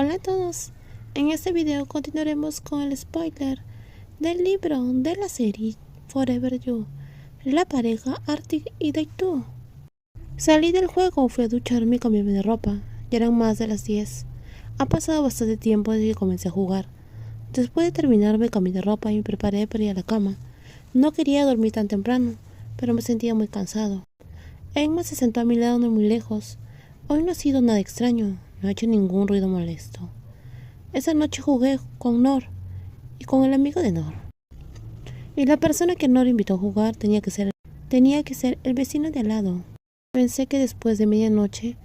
Hola a todos, en este video continuaremos con el spoiler del libro de la serie Forever You, la pareja Arctic y Day2. Salí del juego, fui a ducharme y cambiarme de ropa, ya eran más de las 10. Ha pasado bastante tiempo desde que comencé a jugar. Después de terminar me cambié de ropa y me preparé para ir a la cama. No quería dormir tan temprano, pero me sentía muy cansado. Emma se sentó a mi lado no muy lejos. Hoy no ha sido nada extraño, no he hecho ningún ruido molesto. Esa noche jugué con Nor y con el amigo de Nor. Y la persona que Nor invitó a jugar tenía que ser el vecino de al lado. Pensé que después de medianoche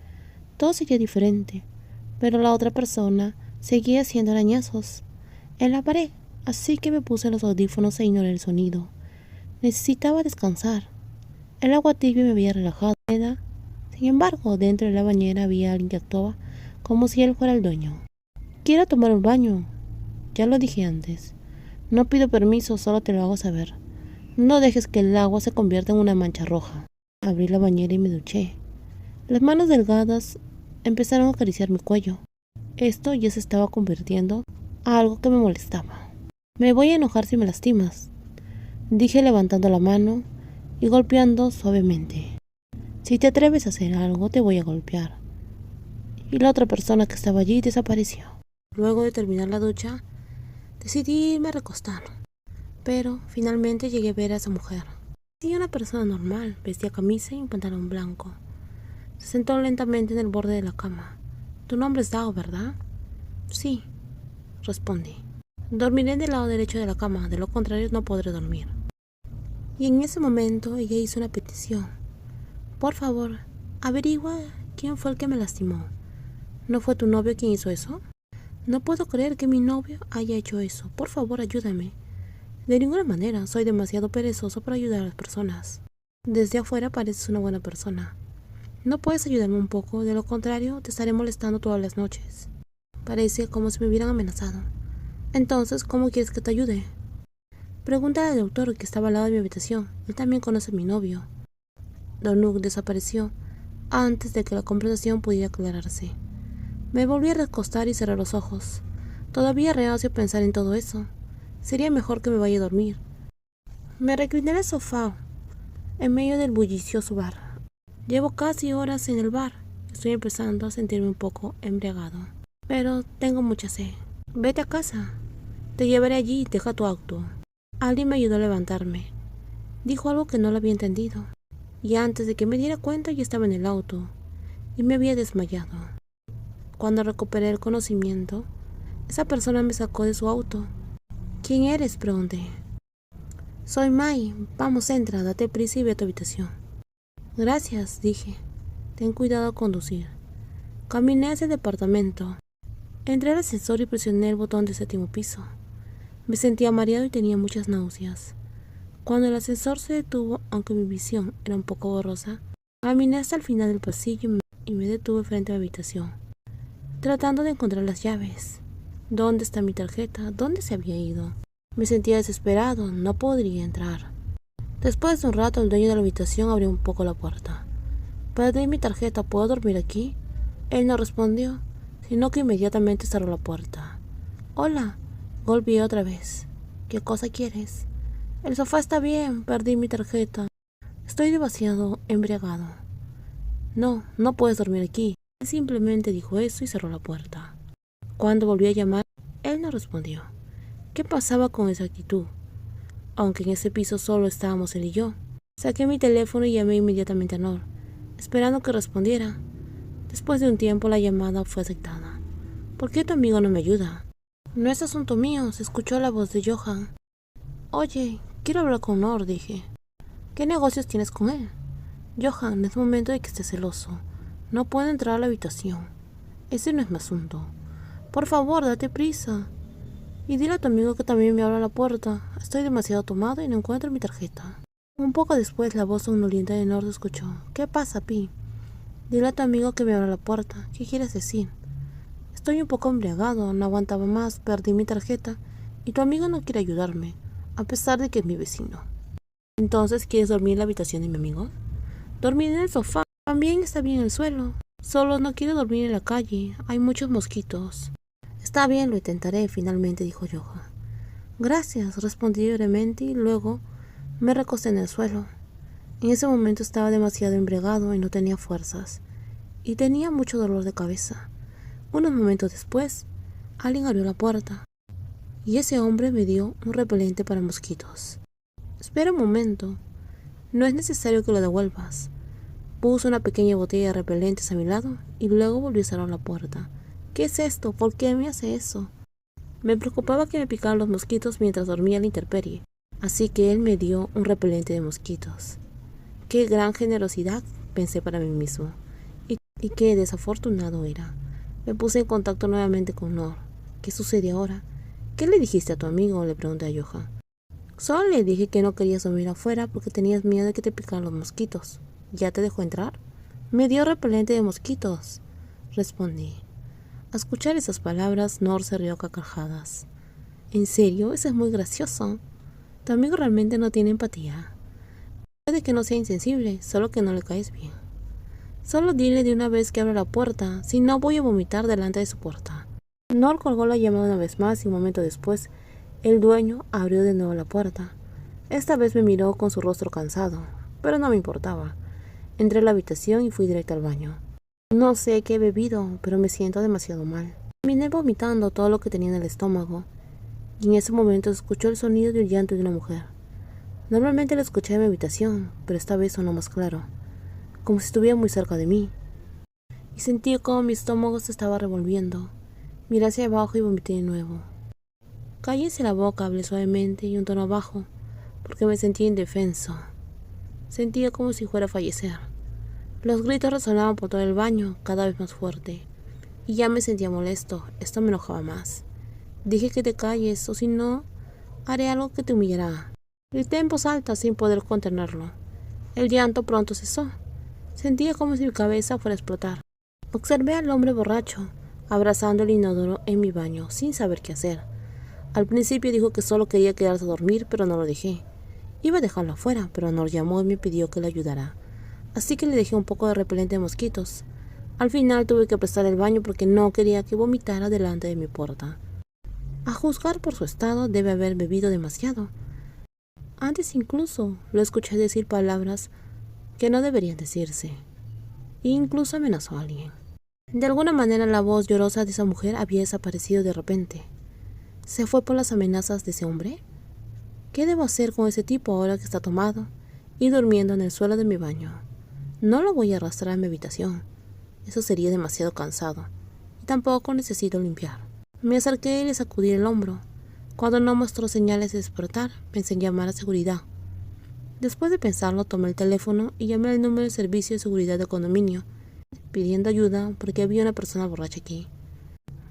todo sería diferente, pero la otra persona seguía haciendo arañazos en la pared, así que me puse los audífonos e ignoré el sonido. Necesitaba descansar. El agua tibia me había relajado. Sin embargo, dentro de la bañera había alguien que actuaba como si él fuera el dueño. Quiero tomar un baño. Ya lo dije antes. No pido permiso, solo te lo hago saber. No dejes que el agua se convierta en una mancha roja. Abrí la bañera y me duché. Las manos delgadas empezaron a acariciar mi cuello. Esto ya se estaba convirtiendo a algo que me molestaba. Me voy a enojar si me lastimas, dije levantando la mano y golpeando suavemente. Si te atreves a hacer algo, te voy a golpear. Y la otra persona que estaba allí desapareció. Luego de terminar la ducha, decidí irme a recostar, pero finalmente llegué a ver a esa mujer. Parecía una persona normal, vestía camisa y un pantalón blanco. Se sentó lentamente en el borde de la cama. Tu nombre es Dao, ¿verdad? Sí, respondí. Dormiré del lado derecho de la cama, de lo contrario no podré dormir. Y en ese momento ella hizo una petición. Por favor, averigua quién fue el que me lastimó. ¿No fue tu novio quien hizo eso? No puedo creer que mi novio haya hecho eso. Por favor, ayúdame. De ninguna manera, soy demasiado perezoso para ayudar a las personas. Desde afuera pareces una buena persona. ¿No puedes ayudarme un poco? De lo contrario, te estaré molestando todas las noches. Parece como si me hubieran amenazado. Entonces, ¿cómo quieres que te ayude? Pregúntale al doctor que estaba al lado de mi habitación. Él también conoce a mi novio. Donuk desapareció antes de que la conversación pudiera aclararse. Me volví a recostar y cerré los ojos. Todavía reacio a pensar en todo eso. Sería mejor que me vaya a dormir. Me recliné en el sofá, en medio del bullicioso bar. Llevo casi horas en el bar. Estoy empezando a sentirme un poco embriagado. Pero tengo mucha sed. Vete a casa. Te llevaré allí y deja tu auto. Alguien me ayudó a levantarme. Dijo algo que no lo había entendido. Y antes de que me diera cuenta ya estaba en el auto. Y me había desmayado. Cuando recuperé el conocimiento, esa persona me sacó de su auto. ¿Quién eres?, pregunté. Soy Mai. Vamos, entra, date prisa y ve a tu habitación. Gracias, dije. Ten cuidado al conducir. Caminé hacia el departamento. Entré al ascensor y presioné el botón del 7º piso. Me sentía mareado y tenía muchas náuseas. Cuando el ascensor se detuvo, aunque mi visión era un poco borrosa, caminé hasta el final del pasillo y me detuve frente a mi habitación, tratando de encontrar las llaves. ¿Dónde está mi tarjeta? ¿Dónde se había ido? Me sentía desesperado, no podría entrar. Después de un rato, el dueño de la habitación abrió un poco la puerta. Perdí mi tarjeta, ¿puedo dormir aquí? Él no respondió, sino que inmediatamente cerró la puerta. Hola, golpeé otra vez. ¿Qué cosa quieres? El sofá está bien, perdí mi tarjeta. Estoy demasiado embriagado. No, no puedes dormir aquí. Él simplemente dijo eso y cerró la puerta. Cuando volví a llamar, él no respondió. ¿Qué pasaba con esa actitud? Aunque en ese piso solo estábamos él y yo. Saqué mi teléfono y llamé inmediatamente a Nor, esperando que respondiera. Después de un tiempo la llamada fue aceptada. ¿Por qué tu amigo no me ayuda? No es asunto mío, se escuchó la voz de Johan. Oye, quiero hablar con Nor, dije. ¿Qué negocios tienes con él? Johan, es momento de que estés celoso. No puedo entrar a la habitación. Ese no es mi asunto. Por favor, date prisa. Y dile a tu amigo que también me abra la puerta. Estoy demasiado tomado y no encuentro mi tarjeta. Un poco después la voz somnolienta de Nor se escuchó. ¿Qué pasa, Pi? Dile a tu amigo que me abra la puerta. ¿Qué quieres decir? Estoy un poco embriagado, no aguantaba más, perdí mi tarjeta y tu amigo no quiere ayudarme, a pesar de que es mi vecino. ¿Entonces quieres dormir en la habitación de mi amigo? Dormir en el sofá. También está bien el suelo. Solo no quiero dormir en la calle. Hay muchos mosquitos. Está bien, lo intentaré, finalmente dijo Johan. Gracias, respondí brevemente y luego me recosté en el suelo. En ese momento estaba demasiado embriagado y no tenía fuerzas, y tenía mucho dolor de cabeza. Unos momentos después, alguien abrió la puerta, y ese hombre me dio un repelente para mosquitos. Espera un momento, no es necesario que lo devuelvas. Puso una pequeña botella de repelentes a mi lado y luego volvió a cerrar la puerta. ¿Qué es esto? ¿Por qué me hace eso? Me preocupaba que me picaran los mosquitos mientras dormía en la intemperie, así que él me dio un repelente de mosquitos. ¡Qué gran generosidad!, pensé para mí mismo. Y qué desafortunado era. Me puse en contacto nuevamente con Nor. ¿Qué sucede ahora? ¿Qué le dijiste a tu amigo?, le pregunté a Johan. Solo le dije que no querías dormir afuera porque tenías miedo de que te picaran los mosquitos. ¿Ya te dejó entrar? Me dio repelente de mosquitos, respondí. Al escuchar esas palabras, Nor se rió a carcajadas. ¿En serio? Eso es muy gracioso. Tu amigo realmente no tiene empatía. Puede que no sea insensible, solo que no le caes bien. Solo dile de una vez que abra la puerta, si no voy a vomitar delante de su puerta. Nor colgó la llamada una vez más y un momento después, el dueño abrió de nuevo la puerta. Esta vez me miró con su rostro cansado, pero no me importaba. Entré a la habitación y fui directo al baño. No sé qué he bebido, pero me siento demasiado mal. Terminé vomitando todo lo que tenía en el estómago, y en ese momento escuchó el sonido del llanto de una mujer. Normalmente lo escuché en mi habitación, pero esta vez sonó más claro, como si estuviera muy cerca de mí, y sentí como mi estómago se estaba revolviendo. Miré hacia abajo y vomité de nuevo. Cállese la boca, hablé suavemente y un tono bajo, porque me sentía indefenso. Sentía como si fuera a fallecer. Los gritos resonaban por todo el baño, cada vez más fuerte, y ya me sentía molesto. Esto me enojaba más. Dije que te calles, o si no, haré algo que te humillará. Grité en voz alta sin poder contenerlo. El llanto pronto cesó. Sentía como si mi cabeza fuera a explotar. Observé al hombre borracho, abrazando el inodoro en mi baño, sin saber qué hacer. Al principio dijo que solo quería quedarse a dormir, pero no lo dejé. Iba a dejarlo afuera, pero Nor llamó y me pidió que le ayudara. Así que le dejé un poco de repelente de mosquitos. Al final tuve que prestar el baño porque no quería que vomitara delante de mi puerta. A juzgar por su estado, debe haber bebido demasiado. Antes incluso lo escuché decir palabras que no deberían decirse. E incluso amenazó a alguien. De alguna manera la voz llorosa de esa mujer había desaparecido de repente. ¿Se fue por las amenazas de ese hombre? ¿Qué debo hacer con ese tipo ahora que está tomado y durmiendo en el suelo de mi baño? No lo voy a arrastrar a mi habitación. Eso sería demasiado cansado. Y tampoco necesito limpiar. Me acerqué y le sacudí el hombro. Cuando no mostró señales de despertar, pensé en llamar a seguridad. Después de pensarlo, tomé el teléfono y llamé al número de servicio de seguridad del condominio, pidiendo ayuda porque había una persona borracha aquí.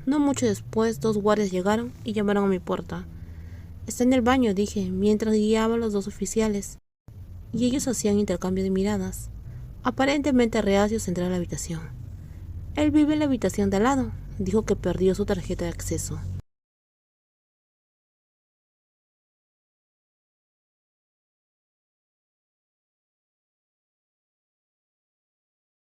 No mucho después, 2 guardias llegaron y llamaron a mi puerta. Está en el baño, dije, mientras guiaba a los 2 oficiales, y ellos hacían intercambio de miradas, aparentemente reacios a entrar a la habitación. Él vive en la habitación de al lado, dijo que perdió su tarjeta de acceso.